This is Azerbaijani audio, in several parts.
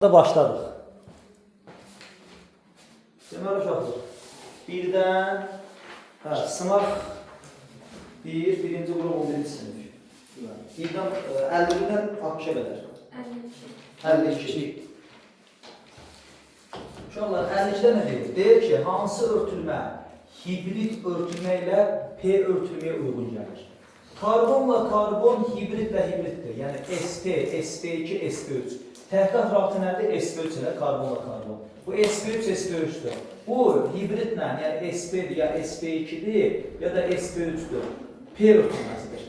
Da başladıq. Deməli uşaqlar, birdən sınaq birinci qrup 11-ci sinif. Birdən 51-dən 60-a qədər. 52. Uşaqlar, 52-də nə deyir? Deyir ki, hansı örtülmə hibrid örtülmə ilə P örtülməyə uyğun gəlir? Karbonla karbon hibridlə hibriddir. Yəni SP, SP2, SP3. Təhqiqat rabitə nədir? SP3 ilə karbonla karbon. Bu SP3, SP3'dür. Bu hibridlə, yəni SP-dir, ya SP2'dir, ya da SP3'dür. P örtülməsidir.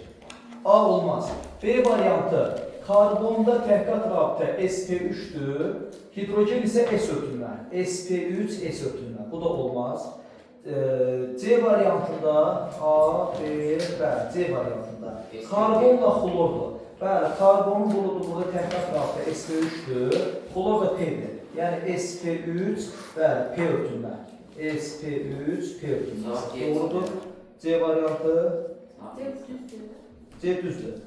A olmaz. B variantı, karbonda təhqiqat rabitə SP3'dür, hidrogen isə S örtülmə. SP3, S örtülmə. Bu da olmaz. C variantında A, B, bəli, C variantında. Karbonla xlordur. Bəli, karbonun bulunduğu təhqiqat rabitə SP3'dür, xlor da P-dir. Yəni SP3, bəli, P örtülmə. SP3, P örtülmə. Doğrudur. C variantı? C düzdür.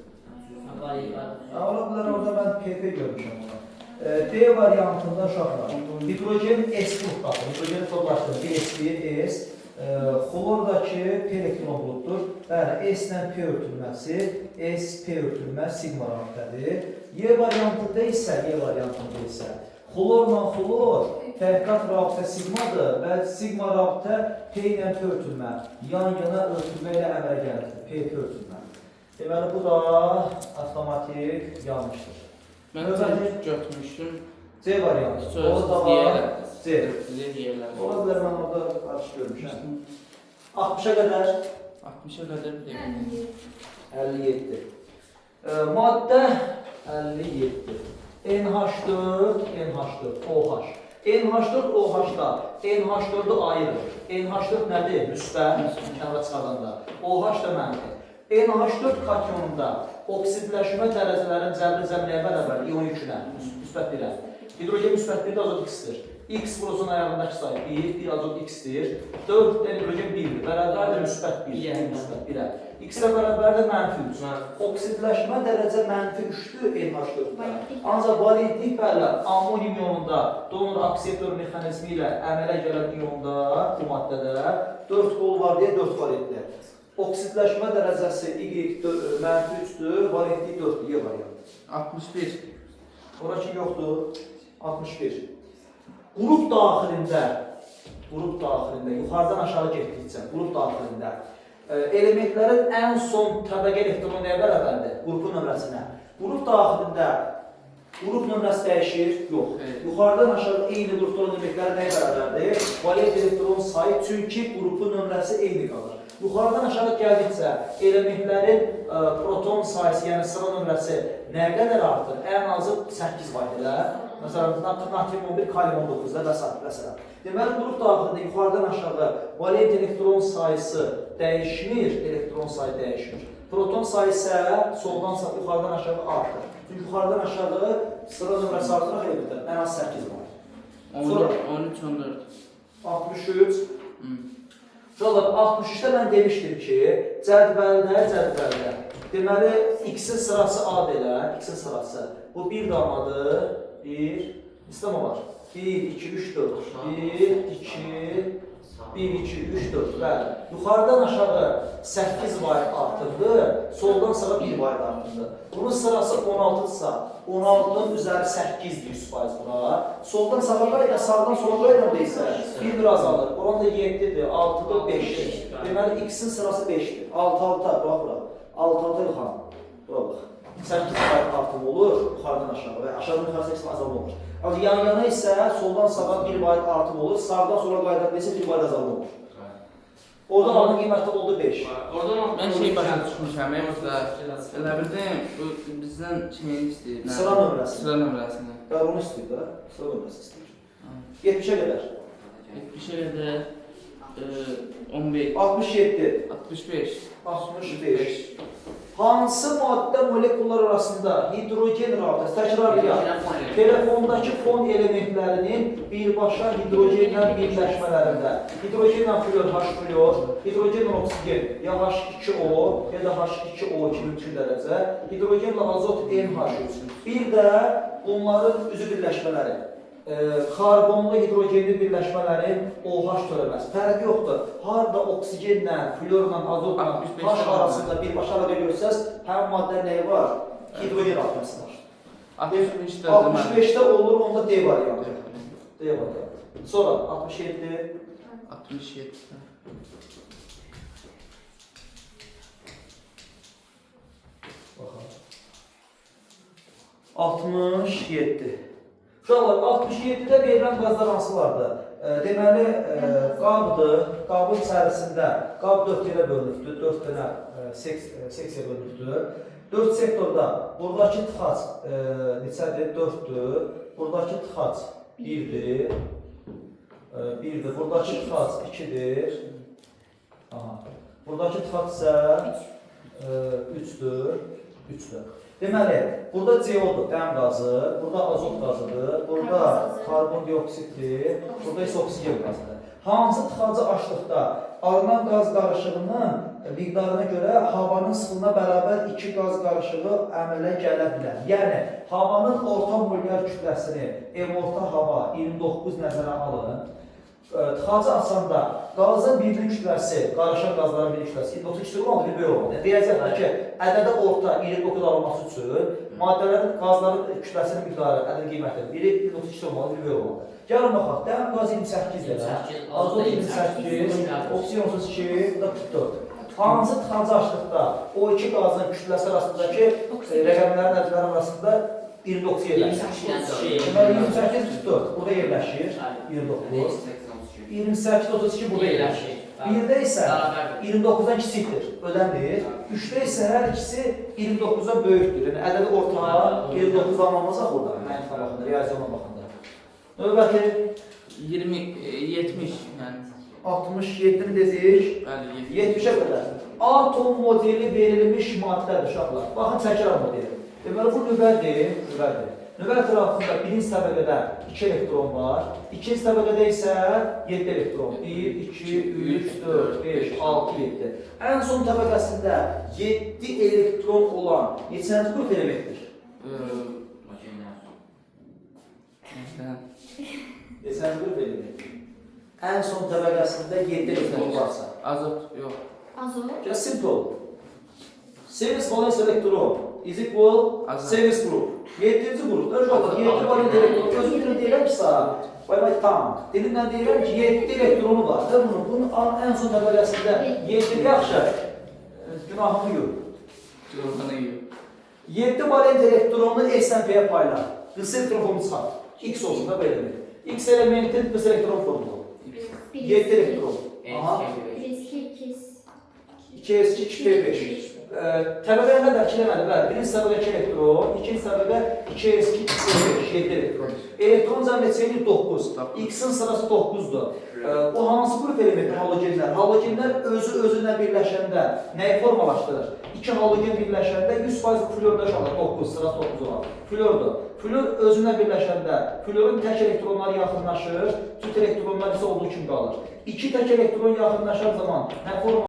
Ola bilər, orada mən PP görmüşəm ona. D variantında uşaqlar. Hidrogen S qrupdadır. Hidrogeni toplaşdırır. S1, S. Xlordakı P elektron qrupdur. Bəli, S ilə P örtülməsi, S, P örtülmə sigma rabitədir. Y variantında isə, xlorla xlor təhqiqat rabitə sigmadır və sigma rabitə P ilə P örtülmə, yan-yana örtülmə ilə əmələ gəlir. P örtülmə. Deməli, bu da avtomatik yanlışdır. Mən götürmüşdüm. C variantı. O da var. C. Ola bilər, mən orada qarşı görmüşəm. 60-a qədər? 60-a qədər bir dəqiqə. 57. Maddə 57. NH4, NH4, OH. NH4, OH-da NH4-ü ayırır. NH4 nədir? Müsbət, kənara çıxardanda. OH da mənfi. NH4 kationunda oksidləşmə dərəcələrin cəbri-cəmliyə bərabər ion yükünə, müsbət 1-ə. Hidrogen müsbət 1-də azot X-dir. X burozun ayağındakı sayı 1 azot X-dir. 4 hidrogen 1-dir. Bərabərdir müsbət 1, müsbət 1-ə. X-ə bərabərdir mənfi 3. Oksidləşmə dərəcə mənfi 3-dür NH4-də. Ancaq valentlik bəli, amonium ionunda donor akseptor mexanizmi ilə əmələ gələn ionda, bu maddədə 4 qol var deyə 4 valentdir. Oksidləşmə dərəcəsi mənfi 3-dür, valentlik 4-dür, Y variantı. 61. Orası yoxdur, 61. Qrup daxilində, yuxarıdan aşağı getdikcə, qrup daxilində elementlərin ən son təbəqə elektronu nəyə bərabərdir? Qrupun nömrəsinə. Qrup daxilində qrup nömrəsi dəyişir? Yox. Yuxarıdan aşağı eyni qrupda olan elementlər nəyə bərabərdir? Valent elektron sayı, çünki qrupun nömrəsi eyni qalır. Yuxarıdan aşağı gəldikcə elementlərin proton sayısı, yəni sıra nömrəsi nə qədər artır? Ən azı 8 baytlər. Məsələn, natrium 11, kalium 19 və s. Deməli, qrup daxilində yuxarıdan aşağı valent elektron sayısı dəyişmir, elektron sayı dəyişmir. Proton sayı isə soldan yuxarıdan aşağı artır. Çünki yuxarıdan aşağı sıra nömrəsi artıraq elementlər ən az 8 var. 13, 14. 63. Uşaqlar, 63-də mən demişdim ki, cədvəldə, deməli, X-in sırası A deyə, X-in sırası, bu bir damadır, 1, İslam var, 1, 2, 3, 4, 1, 2, 3, 4, bəli. Yuxarıdan aşağı 8 vayt artırdı, soldan sağa 1 vayt artırdı. Bunun sırası 16-dırsa, 16-nın üzəri 8-dir 100% bura. Soldan sağa qayda, sağdan sola qayda isə 1 azalır. Oran da 7-dir, 6-dır, 5-dir. Deməli, X-in sırası 5-dir. 6-6, bax bura. 6-6 yıxan. Bura bax. 8 vayt artım olur, yuxarıdan aşağı və aşağıdan yuxarı 8 azalma olur. Yan-yana isə soldan sağa 1 vayt artım olur, sağdan sola qayda isə 1 vayt azalma olur. Orada alın qiyməti oldu 5. Mən başa düşmüşəm, elə bildim, bizdən şeyini istəyir. Sıra nömrəsini. Sıra nömrəsini. Onu istəyir də, sıra nömrəsi istəyir. 70-ə qədər. 70-ə qədər 15. 67. 65. 65. Hansı maddə molekullar arasında hidrogen rabitəsi, təkrarlayaq, telefondakı fon elementlərinin birbaşa hidrogenlə birləşmələrində, hidrogenlə flor, H-flor, hidrogenlə oksigen, ya H2O, ya da H2O kimi 3 dərəcə, hidrogenlə azot NH3. Bir də bunların üzü birləşmələri, karbonlu hidrogenli birləşmələrin OH törəməsi. Fərqi yoxdur. Harada oksigenlə, florla, azotla, H arasında birbaşa əlaqə görsəz, həmin maddə nəyi var? Hidrogen rabitəsi var. 65-də olur, onda D variantı. D variantı. Sonra 67. 67. Baxaq. 67. Uşaqlar, 67-də verilən qazlar hansılardır? Deməli, qabdır, qabın içərisində, qab 4 yerə bölünübdür, 4 dənə seksiya bölünübdür. 4 sektorda, buradakı tıxac neçədir? 4-dür, buradakı tıxac 1-dir, buradakı tıxac 2-dir, buradakı tıxac isə 3-dür. Deməli, burada CO-dur, qəm qazı, burada azot qazıdır, burada karbon dioksitdir, burada isə oksigen qazıdır. Hansı tıxacı açdıqda alınan qaz qarışığının miqdarına görə havanın sıxılığına bərabər 2 qaz qarışığı əmələ gələ bilər. Yəni, havanın orta molyar kütləsini, orta hava 29 nəzərə alın. Tıxacı açanda qazın birinin kütləsi, qarışan qazların birinin kütləsi 29 kütləsi olmalı, bir böyük olmalı. Deyəcəkdir ki, ədədə orta 29 alınması üçün maddələrin, qazların kütləsinin miqdarı, ədəd qiymətidir. Biri 29 kütləsi olmalı, bir böyük olmalı. Gəlin baxaq, dəm qaz 28 lira, azot 28, oksigen 32, bu da 44. Hansı tıxacı açdıqda o iki qazın kütləsi arasındakı rəqəmlərin ədədləri arasında 29 yerləşir. Deməli 28 44 burada yerləşir. 29. 28 32 burada yerləşir. Birdə isə 29-dan kiçikdir, ödəndir. 3-də isə hər ikisi 29-dan böyükdür. Yəni ədədi ortağa 29 alınmazaq burada. Məntiqə baxında, riyaziyyona baxında. Növbəti 70 yəni 67-ni dedik. 70-ə qədər. Atom modeli verilmiş maddədir uşaqlar. Baxın, çəkirəm modeli. Deməli, bu nüvədir. Nüvə ətrafında birinci təbəqədə 2 elektron var. İkinci təbəqədə isə 7 elektron. 1, 2, 3, 4, 5, 6, 7. Ən son təbəqəsində 7 elektron olan neçənci qrup elementdir? Neçənci qrup elementdir? Ən son təbəqəsində 7 elektron varsa. Azot, yox. Azot. Just simple. 8 valens elektron is equal 8 group. 7-ci qrupda uşaqlar 7 valens elektron. Özümdən deyirəm ki, sağa, tank. Dilimdən deyirəm ki, 7 elektronu var. Bunun ən son təbəqəsində 7 yaxşı. Günahımı yox. Günahını yox. 7 valens elektronu S&P-yə paylar. Qısa elektron çıxar. X olsun da belə. X elementin qısa elektron formulu. 7 elektron. Aha. 2s2, 2p5. Təbəqə nə qədər? 2 deməli, bəli. Birinci təbəqə 2 elektron, ikinci təbəqə 2s2, 2p5, 7 elektron. Elektron cəm neçə edir? 9. X-in sırası 9-dur. Bu hansı qrup elementi? Halogenlər. Halogenlər özü-özünə birləşəndə nəyi formalaşdırır? 2 halogen birləşəndə 100% florda şalır, 9, sırası 9 olan. Flordur. Flor özünə birləşəndə florun tək elektronları yaxınlaşır, tüt elektronlar isə olduğu kimi qalır. 2 tək elektron yaxınlaşan zaman nə forma